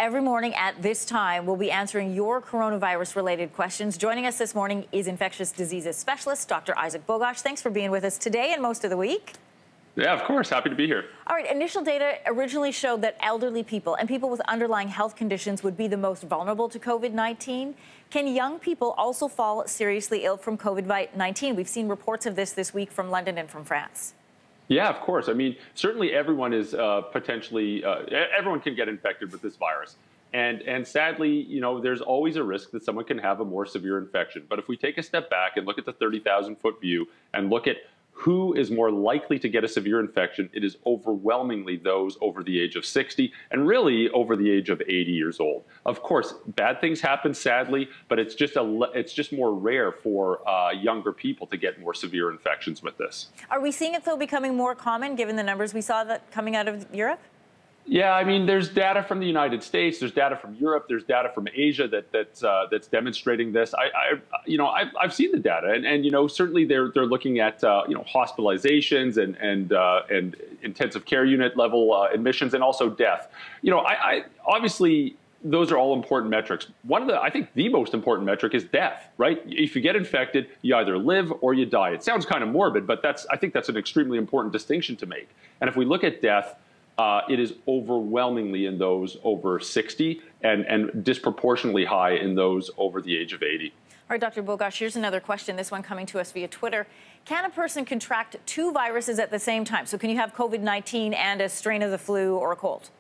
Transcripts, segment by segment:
every morning at this time, we'll be answering your coronavirus-related questions. Joining us this morning is infectious diseases specialist, Dr. Isaac Bogoch. Thanks for being with us today and most of the week. Yeah, of course. Happy to be here. All right. Initial data originally showed that elderly people and people with underlying health conditions would be the most vulnerable to COVID-19. Can young people also fall seriously ill from COVID-19? We've seen reports of this week from London and from France. Yeah, of course. I mean, certainly everyone is potentially, everyone can get infected with this virus. And sadly, you know, there's always a risk that someone can have a more severe infection. But if we take a step back and look at the 30,000-foot view and look at who is more likely to get a severe infection, it is overwhelmingly those over the age of 60 and really over the age of 80 years old. Of course, bad things happen, sadly, but it's just more rare for younger people to get more severe infections with this. Are we seeing it, though, becoming more common given the numbers we saw that coming out of Europe? Yeah, I mean, there's data from the United States, there's data from Europe, there's data from Asia that's demonstrating this. I've seen the data, and you know, certainly they're looking at hospitalizations and intensive care unit level admissions and also death. You know, I obviously those are all important metrics. I think the most important metric is death, right? If you get infected, you either live or you die. It sounds kind of morbid, but I think that's an extremely important distinction to make. And if we look at death, it is overwhelmingly in those over 60 and disproportionately high in those over the age of 80. All right, Dr. Bogoch, here's another question, this one coming to us via Twitter. Can a person contract two viruses at the same time? So can you have COVID-19 and a strain of the flu or a cold?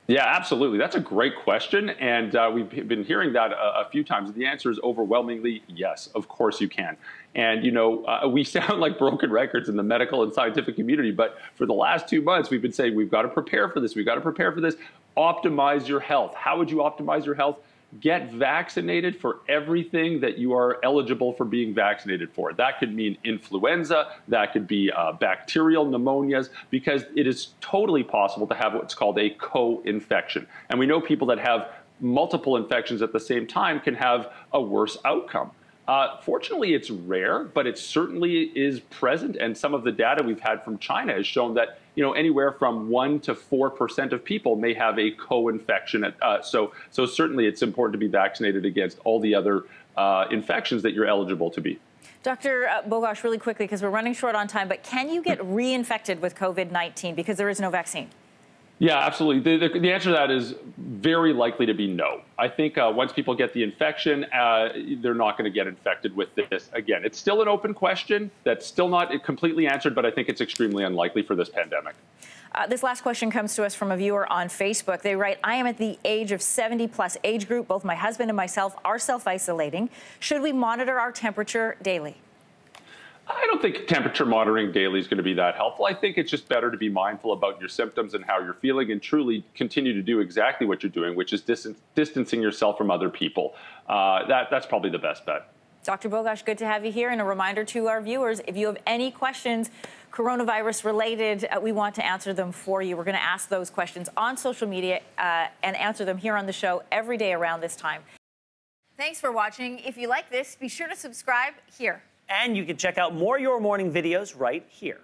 Yeah, absolutely. That's a great question, and we've been hearing that a few times. The answer is overwhelmingly yes, of course you can. And, you know, we sound like broken records in the medical and scientific community, but for the last 2 months, we've been saying we've got to prepare for this, we've got to prepare for this. Optimize your health. How would you optimize your health? Get vaccinated for everything that you are eligible for being vaccinated for. That could mean influenza, that could be bacterial pneumonias, because it is totally possible to have what's called a co-infection. And we know people that have multiple infections at the same time can have a worse outcome. Fortunately, it's rare, but it certainly is present. And some of the data we've had from China has shown that, you know, anywhere from 1% to 4% of people may have a co-infection. So certainly it's important to be vaccinated against all the other infections that you're eligible to be. Dr. Bogoch, really quickly, because we're running short on time, but can you get reinfected with COVID-19 because there is no vaccine? Yeah, absolutely. The answer to that is very likely to be no. I think once people get the infection, they're not going to get infected with this. Again, it's still an open question that's still not completely answered, but I think it's extremely unlikely for this pandemic. This last question comes to us from a viewer on Facebook. They write, I am at the age of 70+ age group. Both my husband and myself are self-isolating. Should we monitor our temperature daily? I don't think temperature monitoring daily is going to be that helpful. I think it's just better to be mindful about your symptoms and how you're feeling and truly continue to do exactly what you're doing, which is distancing yourself from other people. That's probably the best bet. Dr. Bogoch, good to have you here. And a reminder to our viewers, if you have any questions coronavirus related, we want to answer them for you. We're going to ask those questions on social media and answer them here on the show every day around this time. Thanks for watching. If you like this, be sure to subscribe here. And you can check out more Your Morning videos right here.